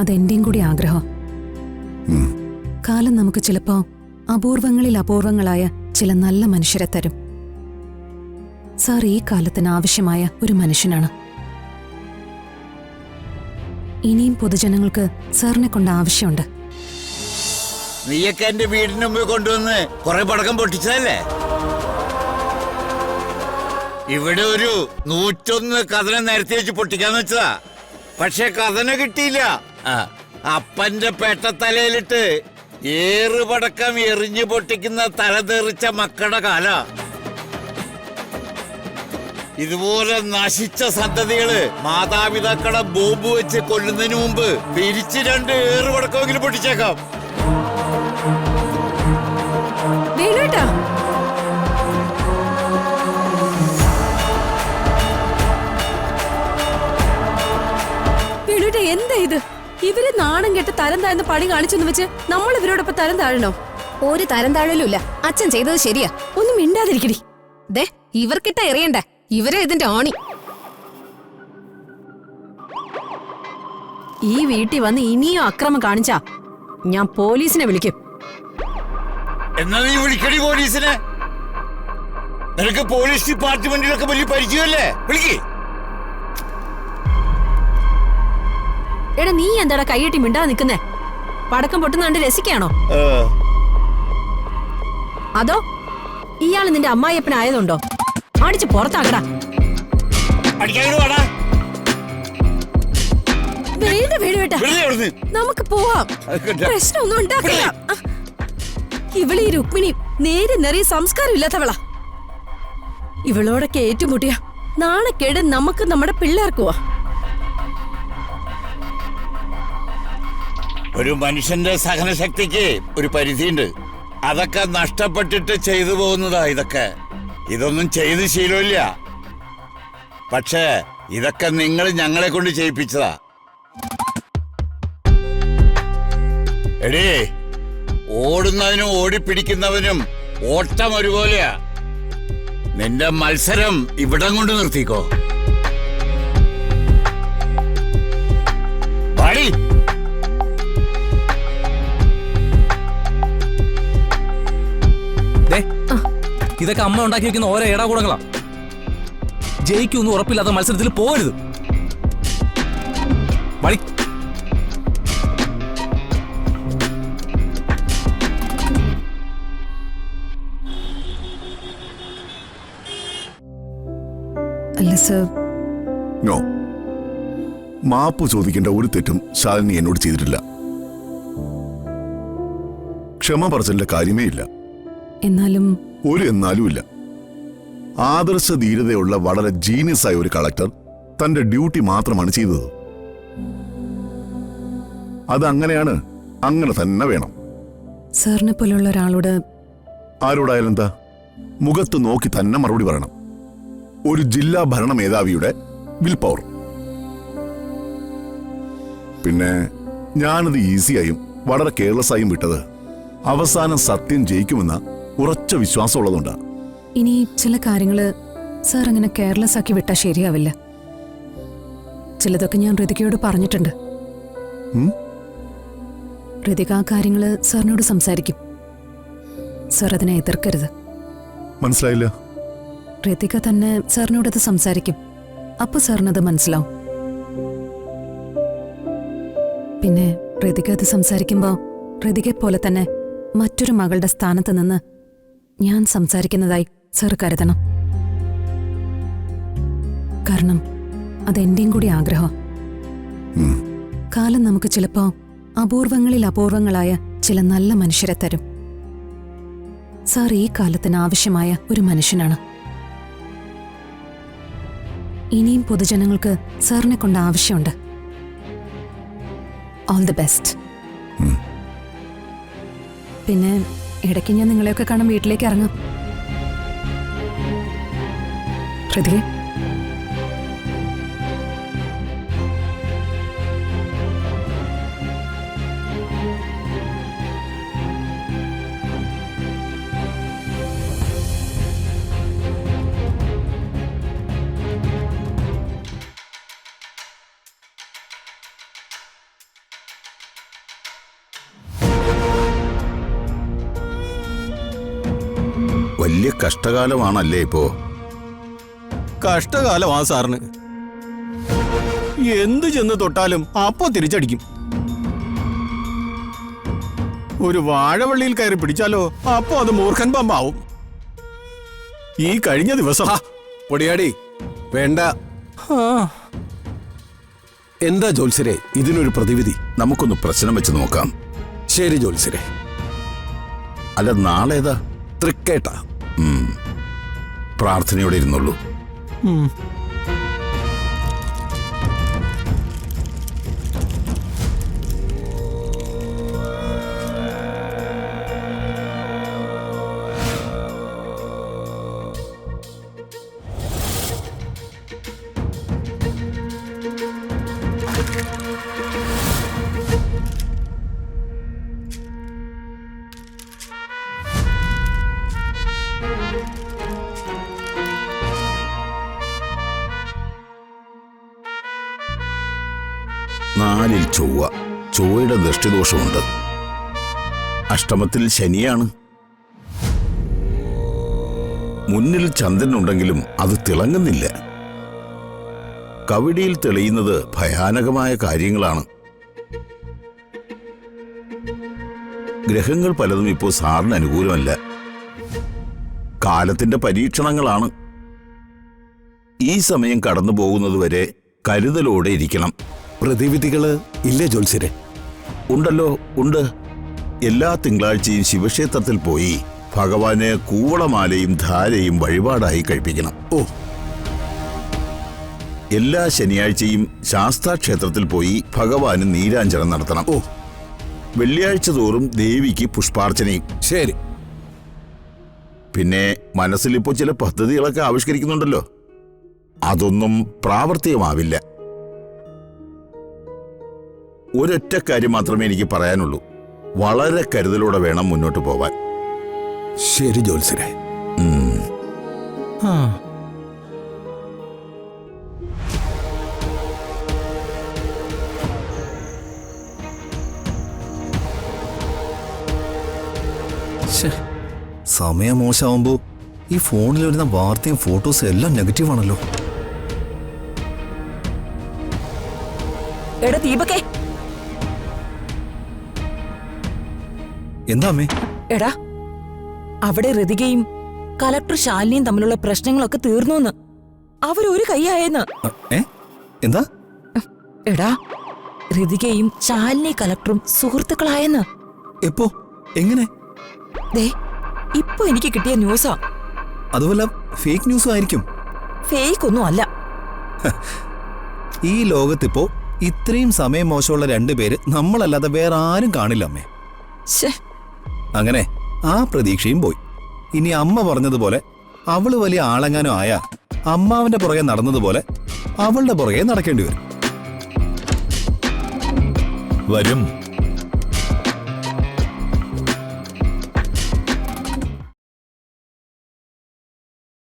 അതെന്റെയും കൂടി ആഗ്രഹം. കാലം നമുക്ക് ചിലപ്പോ അപൂർവങ്ങളിൽ അപൂർവങ്ങളായ ചില നല്ല മനുഷ്യരെ തരും. സാർ ഈ കാലത്തിന് ആവശ്യമായ ഒരു മനുഷ്യനാണ്. ഇനിയും പൊതുജനങ്ങൾക്ക് സാറിനെ കൊണ്ട് ആവശ്യമുണ്ട്. നീയൊക്കെ എന്റെ വീടിന് മുമ്പ് കൊണ്ടുവന്ന് കുറെ പടക്കം പൊട്ടിച്ചതല്ലേ? ഇവിടെ ഒരു 101 കഥന നിരത്തി വെച്ച് പൊട്ടിക്കാന്ന് വെച്ചതാ. പക്ഷെ കഥന കിട്ടിയില്ല. അപ്പന്റെ പെട്ടത്തലയിലിട്ട് ഏറുപടക്കം എറിഞ്ഞു പൊട്ടിക്കുന്ന തലതെറിച്ച മക്കളുടെ കാല. ഇതുപോലെ നശിച്ച സന്തതികള് മാതാപിതാക്കളെ ബോംബ് വെച്ച് കൊല്ലുന്നതിന് മുമ്പ് തിരിച്ച് 2 ഏറുപടക്കമെങ്കിലും പൊട്ടിച്ചേക്കാം. എന്താ ഇത്? ഇവര് നാണം കെട്ട് തരം താഴ്ന്ന പണി കാണിച്ചെന്ന് വെച്ച് നമ്മൾ ഇവരോടൊപ്പം തരം താഴണോ? ഒരു തരം താഴലുമില്ല. അച്ഛൻ ചെയ്തത് ശരിയാ. ഒന്നും മിണ്ടാതിരിക്കടി. ദേ, ഇവർക്കിട്ട എറിയണ്ടേ? ഇവരെ ഇതിന്റെ ആണി. ഈ വീട്ടിൽ വന്ന് ഇനിയും അക്രമം കാണിച്ചാ ഞാൻ പോലീസിനെ വിളിക്കും. എന്നാ നീ വിളിക്കടി പോലീസിനെ. നിനക്ക് പോലീസ് ഡിപ്പാർട്ട്മെന്റിലൊക്കെ വലിയ പരിചയമല്ലേ? വിളിക്കേ. എടാ, നീ എന്താടാ കൈയ്യട്ടി മിണ്ടാ നിക്കുന്നേ? പടക്കം പൊട്ടുന്ന കണ്ട് രസിക്കാണോ? അതോ ഇയാള് നിന്റെ അമ്മായിയപ്പനായതുണ്ടോ? അടിച്ച് പുറത്താക്കടാ. വേണ്ട വേണ്ട വേണ്ട, നമുക്ക് പോവാം. പ്രശ്നമൊന്നും ഉണ്ടാക്കില്ല. ഇവളീ രുക്മിണി നേരെ നിറയെ സംസ്കാരം ഇല്ലാത്തവളാ. ഇവളോടൊക്കെ ഏറ്റുമുട്ടിയ നാണക്കേട് നമുക്ക് നമ്മുടെ പിള്ളേർക്കുവാ. ഒരു മനുഷ്യന്റെ സഹനശക്തിക്ക് ഒരു പരിധിയുണ്ട്. അതൊക്കെ നഷ്ടപ്പെട്ടിട്ട് ചെയ്തു പോകുന്നതാ ഇതൊക്കെ. ഇതൊന്നും ചെയ്ത് ശീലമില്ല. പക്ഷേ ഇതൊക്കെ നിങ്ങൾ ഞങ്ങളെ കൊണ്ട് ചെയ്യിപ്പിച്ചതാ. എടീ, ഓടുന്നവനും ഓടിപ്പിടിക്കുന്നവനും ഓട്ടം ഒരുപോലെയാ. നിന്റെ മത്സരം ഇവിടം കൊണ്ട് നിർത്തിക്കോ. പാടി. ഇതൊക്കെ അമ്മ ഉണ്ടാക്കി വെക്കുന്ന ഓരോ ഏടാകൂടങ്ങളാ. ജയിക്കൊന്നും ഉറപ്പില്ലാത്ത മത്സരത്തിൽ പോകരുത്. വഴി. അല്ല സർ. നോ, മാപ്പ് ചോദിക്കേണ്ട ഒരു തെറ്റും ശാലിനി എന്നോട് ചെയ്തിട്ടില്ല. ക്ഷമ പറച്ചിലിന്റെ കാര്യമേ ഇല്ല. എന്നാലും ഒരു എന്നാലും ഇല്ല. ആദർശ ധീരതയുള്ള വളരെ ജീനിയസ് ആയ ഒരു കളക്ടർ തന്റെ ഡ്യൂട്ടി മാത്രമാണ് ചെയ്തത്. അതങ്ങനെയാണ്, അങ്ങനെ തന്നെ വേണം. സാറിനെ പോലുള്ള ഒരാളോട് ആരോടായാലും എന്താ, മുഖത്ത് നോക്കി തന്നെ മറുപടി പറയണം. ഒരു ജില്ലാ ഭരണ മേധാവിയുടെ വിൽ പവർ. പിന്നെ ഞാനത് ഈസിയായും വളരെ കെയർലെസ്സായും വിട്ടത് അവസാനം സത്യം ജയിക്കുമെന്ന ഉറച്ച വിശ്വാസമുള്ളതുകൊണ്ടാ. ഇനി ചില കാര്യങ്ങള് സാർ അങ്ങനെ കെയർലെസ് ആക്കി വിട്ടാ ശരിയാവില്ല. ചിലതൊക്കെ ഞാൻ ഋതികയോട് പറഞ്ഞിട്ടുണ്ട്. ഋതിക ആ കാര്യങ്ങള് സാറിനോട് സംസാരിക്കും. സാർ അതിനെ എതിർക്കരുത്. മനസ്സിലായില്ല? ഋതിക തന്നെ സാറിനോടത് സംസാരിക്കും. അപ്പൊ സാറിനത് മനസ്സിലാവും. പിന്നെ ഋതിക അത് സംസാരിക്കുമ്പോ ഋതികയെ പോലെ തന്നെ മറ്റൊരു മകളുടെ സ്ഥാനത്ത് നിന്ന് ഞാൻ സംസാരിക്കുന്നതായി സാർ കരുതണം. കാരണം അതെന്റെയും കൂടി ആഗ്രഹം. കാലം നമുക്ക് ചിലപ്പോ അപൂർവങ്ങളിൽ അപൂർവങ്ങളായ ചില നല്ല മനുഷ്യരെ തരും. സാർ ഈ കാലത്തിന് ആവശ്യമായ ഒരു മനുഷ്യനാണ്. ഇനിയും പൊതുജനങ്ങൾക്ക് സാറിനെ കൊണ്ട് ആവശ്യമുണ്ട്. All the best. പിന്നെ ഇടയ്ക്ക് ഞാൻ നിങ്ങളെയൊക്കെ കാണാൻ വീട്ടിലേക്ക് ഇറങ്ങാം. ഋതികേ, വലിയ കഷ്ടകാലമാണല്ലേ ഇപ്പോ? കഷ്ടകാലമാ സാറിന്. എന്ത് ചെന്ന് തൊട്ടാലും അപ്പോ തിരിച്ചടിക്കും. ഒരു വാഴവള്ളിയിൽ കയറി പിടിച്ചാലോ അപ്പോ അത് മൂർഖൻ പാമ്പാവും. ഈ കഴിഞ്ഞ ദിവസം പൊടിയാടി വേണ്ട. എന്താ ജോത്സ്യരെ ഇതിനൊരു പ്രതിവിധി? നമുക്കൊന്ന് പ്രശ്നം വെച്ച് നോക്കാം. ശരി ജോത്സ്യരെ. അല്ല, നാളേതാ? തൃക്കേട്ട. പ്രാർത്ഥനയോടെ ഇരുന്നുള്ളൂ. നാലിൽ ചൊവ്വ. ചൊവ്വയുടെ ദൃഷ്ടിദോഷമുണ്ട്. അഷ്ടമത്തിൽ ശനിയാണ്. മുന്നിൽ ചന്ദ്രനുണ്ടെങ്കിലും അത് തിളങ്ങുന്നില്ല. കവിടിയിൽ തെളിയുന്നത് ഭയാനകമായ കാര്യങ്ങളാണ്. ഗ്രഹങ്ങൾ പലതും ഇപ്പോൾ സാറിന് അനുകൂലമല്ല. കാലത്തിന്റെ പരീക്ഷണങ്ങളാണ്. ഈ സമയം കടന്നു പോകുന്നതുവരെ കരുതലോടെ ഇരിക്കണം. പ്രതിവിധികള് ഇല്ലേ ജോത്സ്യരെ? ഉണ്ടല്ലോ, ഉണ്ട്. എല്ലാ തിങ്കളാഴ്ചയും ശിവക്ഷേത്രത്തിൽ പോയി ഭഗവാന് കൂവളമാലയും ധാരയും വഴിപാടായി കഴിപ്പിക്കണം. എല്ലാ ശനിയാഴ്ചയും ശാസ്താക്ഷേത്രത്തിൽ പോയി ഭഗവാന് നീരാഞ്ജനം നടത്തണം. വെള്ളിയാഴ്ച തോറും ദേവിക്ക് പുഷ്പാർച്ചനയും. ശരി. പിന്നെ മനസ്സിലിപ്പോ ചില പദ്ധതികളൊക്കെ ആവിഷ്കരിക്കുന്നുണ്ടല്ലോ, അതൊന്നും പ്രാവർത്തികമാവില്ല. ഒരൊറ്റ കാര്യം മാത്രമേ എനിക്ക് പറയാനുള്ളൂ. വളരെ കരുതലോടെ വേണം മുന്നോട്ട് പോവാൻ. ശരി ജോത്സ്യരെ. സമയം മോശമാകുമ്പോ ഈ ഫോണിൽ വരുന്ന വാർത്തയും ഫോട്ടോസും എല്ലാം നെഗറ്റീവ് ആണല്ലോ. എടാ ദീപകേ, എന്താ അമ്മേ? എടാ അവിടെ ഋതികയും കലക്ടർ ശാലിനിയും തമ്മിലുള്ള പ്രശ്നങ്ങളൊക്കെ തീർന്നു. അവരൊരു കൈയായെന്ന്. എന്താ? എടാ ഋതികയും ശാലിനി കലക്ടറും സുഹൃത്തുക്കളായെന്ന്. എപ്പോ? എങ്ങനെ? ദേ ഇപ്പൊ എനിക്ക് കിട്ടിയ ന്യൂസാ. അതുപോലെ ഫേക്ക് ന്യൂസും ആയിരിക്കും. ഫേക്ക് ഒന്നും അല്ല. ഈ ലോകത്തിപ്പോ ഇത്രയും സമയം മോശമുള്ള രണ്ടുപേര് നമ്മളല്ലാതെ വേറെ ആരും കാണില്ല അമ്മേ. അങ്ങനെ ആ പ്രതീക്ഷയും പോയി. ഇനി അമ്മ പറഞ്ഞതുപോലെ അവള് വലിയ ആളെങ്ങാനും ആയ അമ്മാവന്റെ പുറകെ നടന്നതുപോലെ അവളുടെ പുറകെ നടക്കേണ്ടി വരും. വരും.